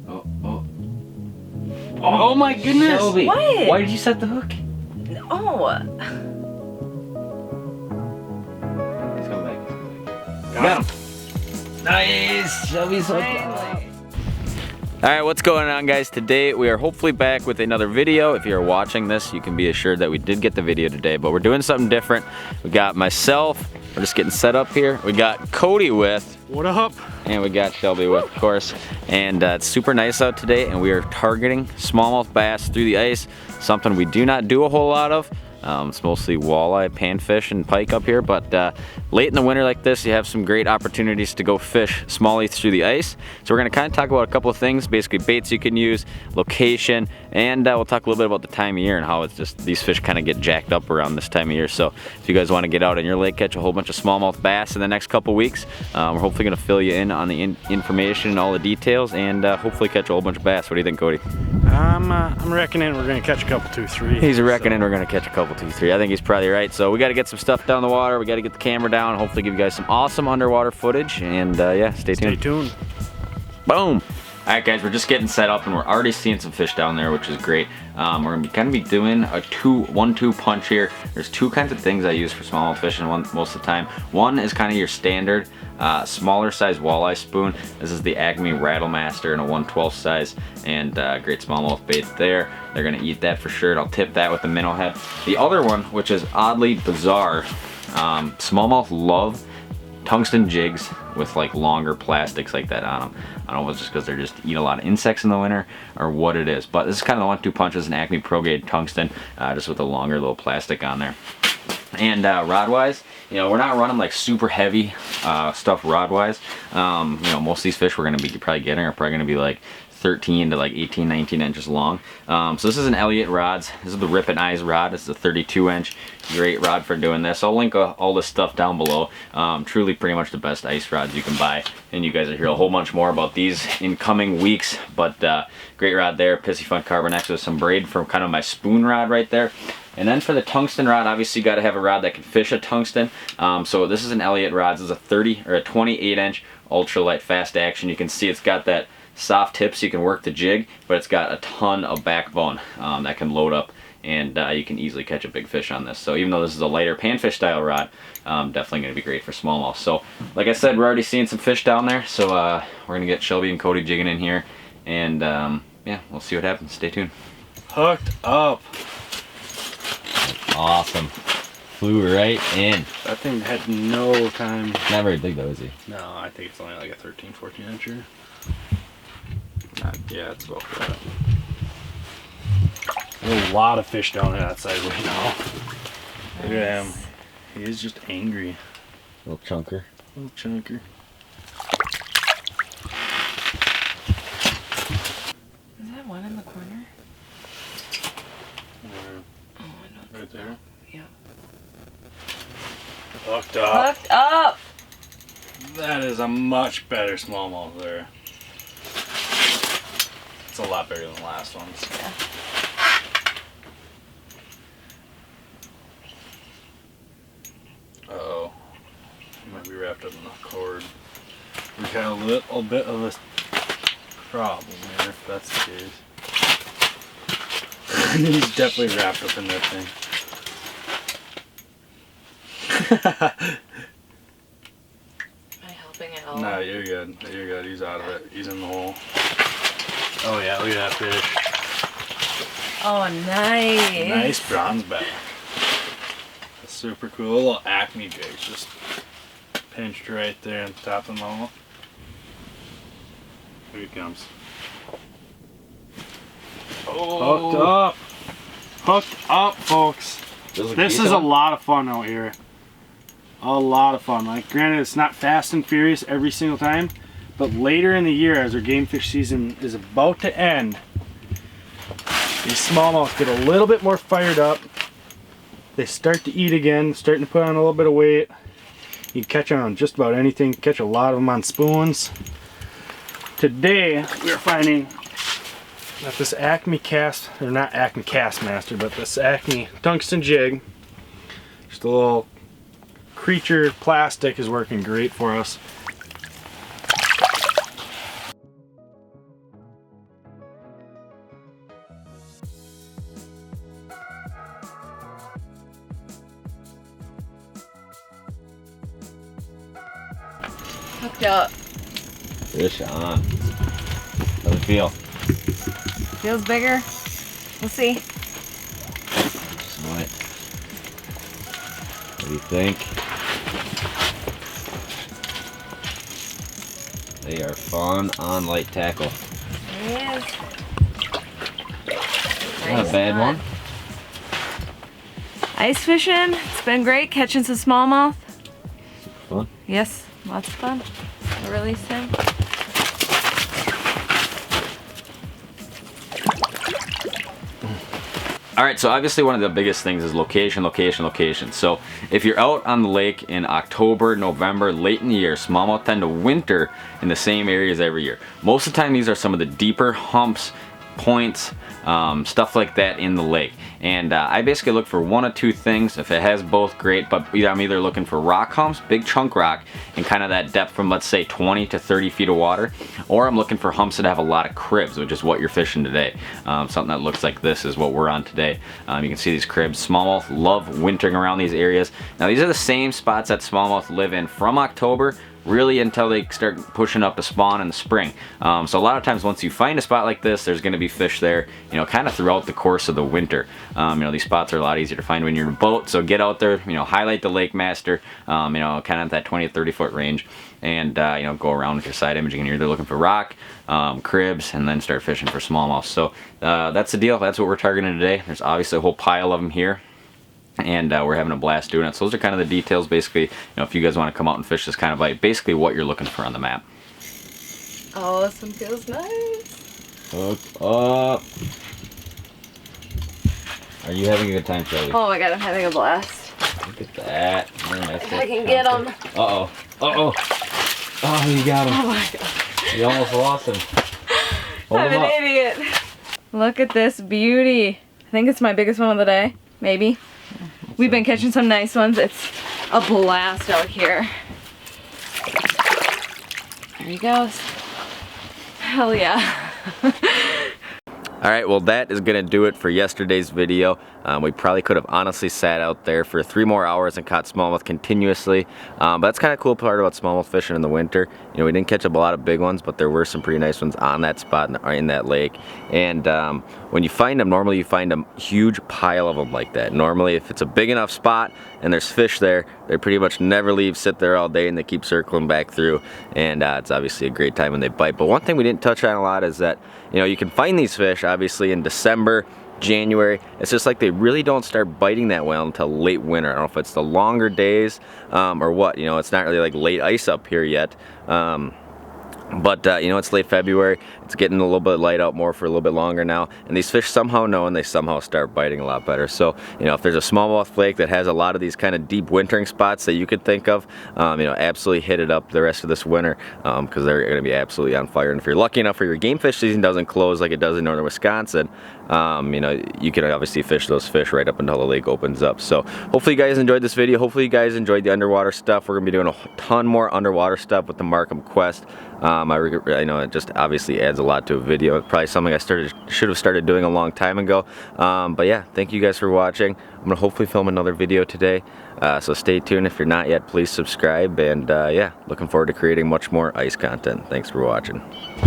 Oh, oh. Oh my goodness! Shelby, What? why did you set the hook? Oh. He's coming back. Got him. Nice! Shelby's hooked up. Alright, what's going on, guys? Today we are hopefully back with another video. If you're watching this, you can be assured that we did get the video today, but we're doing something different. We got myself, we're just getting set up here. We got Cody with. What up? And we got Shelby with, of course. And it's super nice out today, and we are targeting smallmouth bass through the ice, something we do not do a whole lot of. It's mostly walleye, panfish, and pike up here, but late in the winter like this, you have some great opportunities to go fish smallies through the ice. So we're gonna kind of talk about a couple of things, basically baits you can use, location, and we'll talk a little bit about the time of year and how it's just, these fish kind of get jacked up around this time of year. So if you guys wanna get out in your lake, catch a whole bunch of smallmouth bass in the next couple weeks, we're hopefully gonna fill you in on the information and all the details, and hopefully catch a whole bunch of bass. What do you think, Cody? I'm reckoning we're gonna catch a couple, 2, 3. He's reckoning we're gonna catch a couple, 2, 3. I think he's probably right. So we got to get some stuff down the water. We got to get the camera down. Hopefully give you guys some awesome underwater footage. And yeah, stay tuned. Stay tuned. Boom. All right, guys, we're just getting set up, and we're already seeing some fish down there, which is great. We're gonna kind of be doing a 1-2 punch here. There's two kinds of things I use for smallmouth fishing most of the time. One is kind of your standard smaller size walleye spoon. This is the Acme Rattlemaster in a 1/12 size, and great smallmouth bait there. They're gonna eat that for sure, and I'll tip that with a minnow head. The other one, which is oddly bizarre, smallmouth love tungsten jigs with like longer plastics like that on them. I don't know if it's just because they're just eat a lot of insects in the winter or what it is, but this is kind of the 1-2 punches, an Acme Pro Grade tungsten, just with a longer little plastic on there. And rod wise, you know, we're not running like super heavy stuff rod wise. You know, most of these fish we're gonna be probably getting are probably gonna be like 13 to like 18, 19 inches long. So this is an Elliott rods. This is the Rip and Eyes rod. This is a 32 inch. Great rod for doing this. I'll link all this stuff down below. Truly pretty much the best ice rods you can buy. And you guys will hear a whole bunch more about these in coming weeks. But great rod there. Pissy Fun Carbon X with some braid for kind of my spoon rod right there. And then for the tungsten rod, obviously you got to have a rod that can fish a tungsten. So this is an Elliott rod. This is a 30 or a 28 inch ultralight fast action. You can see it's got that soft tip so you can work the jig, but it's got a ton of backbone that can load up, and you can easily catch a big fish on this. So even though this is a lighter panfish style rod, definitely going to be great for smallmouth. So like I said, we're already seeing some fish down there, so we're going to get Shelby and Cody jigging in here, and yeah, we'll see what happens. Stay tuned. Hooked up. Awesome. Flew right in. That thing had no time. Not very big though, is he? No, I think it's only like a 13, 14 incher. Yeah, it's about that. There's a lot of fish down that side right now. Look at him. He is just angry. Little chunker. Little chunker. Is that one in the corner? Oh, I don't right there. Yeah. Hooked up. Hooked up! That is a much better smallmouth there. It's a lot bigger than the last ones. Yeah. Uh-oh. He might be wrapped up in the cord. We got a little bit of a problem there, if that's the case. He's definitely wrapped up in that thing. Am I helping at all? No, you're good. You're good. He's out of it. He's in the hole. Oh yeah, look at that fish. Oh, nice. Nice bronze back. That's super cool. A little Acme jig just pinched right there on top of the mouth. Here he comes. Oh. Hooked up. Hooked up, folks. This is a lot of fun out here. A lot of fun. Like, granted, it's not fast and furious every single time, but later in the year, as our game fish season is about to end, these smallmouth get a little bit more fired up. They start to eat again, starting to put on a little bit of weight. You can catch on just about anything. Catch a lot of them on spoons. Today, we're finding that this Acme cast, or not Acme Castmaster, but this Acme tungsten jig, just a little creature plastic, is working great for us. Hooked up. Fish on. How's it feel? Feels bigger. We'll see. Smart. What do you think? They are fun on light tackle. There he is. Not a bad one. Ice fishing. It's been great catching some smallmouth. Fun. Yes, lots of fun. I'll release him. All right, so obviously one of the biggest things is location, location, location. So if you're out on the lake in October, November, late in the year, smallmouth tend to winter in the same areas every year. Most of the time, these are some of the deeper humps, points, stuff like that in the lake. And I basically look for one of two things. If it has both, great, but I'm either looking for rock humps, big chunk rock, and kind of that depth from, let's say, 20 to 30 feet of water, or I'm looking for humps that have a lot of cribs, which is what you're fishing today. Something that looks like this is what we're on today. You can see these cribs. Smallmouth love wintering around these areas. Now, these are the same spots that smallmouth live in from October really until they start pushing up to spawn in the spring. So a lot of times once you find a spot like this, there's going to be fish there, you know, kind of throughout the course of the winter. You know, these spots are a lot easier to find when you're in a boat, so get out there, you know, highlight the lake master, you know, kind of that 20 to 30 foot range, and you know, go around with your side imaging, and you're either looking for rock, cribs, and then start fishing for smallmouth. So that's the deal. That's what we're targeting today. There's obviously a whole pile of them here, and we're having a blast doing it. So those are kind of the details. Basically, you know, if you guys want to come out and fish this kind of bite, basically what you're looking for on the map. Oh, this one feels nice. Hook up. Are you having a good time, Shelly? Oh my god, I'm having a blast. Look at that. If I can get them. Uh-oh. Uh-oh. Oh, you got him. Oh my god. You almost lost him. Hold I'm him an up. idiot. Look at this beauty. I think it's my biggest one of the day. Maybe. We've been catching some nice ones. It's a blast out here. There he goes. Hell yeah. All right, well, that is gonna do it for yesterday's video. We probably could have honestly sat out there for 3 more hours and caught smallmouth continuously. But that's kind of cool part about smallmouth fishing in the winter. You know, we didn't catch up a lot of big ones, but there were some pretty nice ones on that spot in that lake. And when you find them, normally you find a huge pile of them like that. Normally, if it's a big enough spot and there's fish there, they pretty much never leave, sit there all day, and they keep circling back through. And it's obviously a great time when they bite. But one thing we didn't touch on a lot is that, you know, you can find these fish obviously in December, January. It's just like they really don't start biting that well until late winter. I don't know if it's the longer days or what. You know, it's not really like late ice up here yet. But you know, it's late February. It's getting a little bit light out more for a little bit longer now, and these fish somehow know, and they somehow start biting a lot better. So, you know, if there's a smallmouth lake that has a lot of these kind of deep wintering spots that you could think of, you know, absolutely hit it up the rest of this winter, because they're going to be absolutely on fire. And if you're lucky enough for your game fish season doesn't close like it does in northern Wisconsin, you know, you can obviously fish those fish right up until the lake opens up. So hopefully you guys enjoyed this video. Hopefully you guys enjoyed the underwater stuff. We're going to be doing a ton more underwater stuff with the Markham Quest. I know it just obviously adds a lot to a video. It's probably something I should have started doing a long time ago. But yeah, thank you guys for watching. I'm gonna hopefully film another video today. So stay tuned. If you're not yet, please subscribe. And yeah, looking forward to creating much more ice content. Thanks for watching.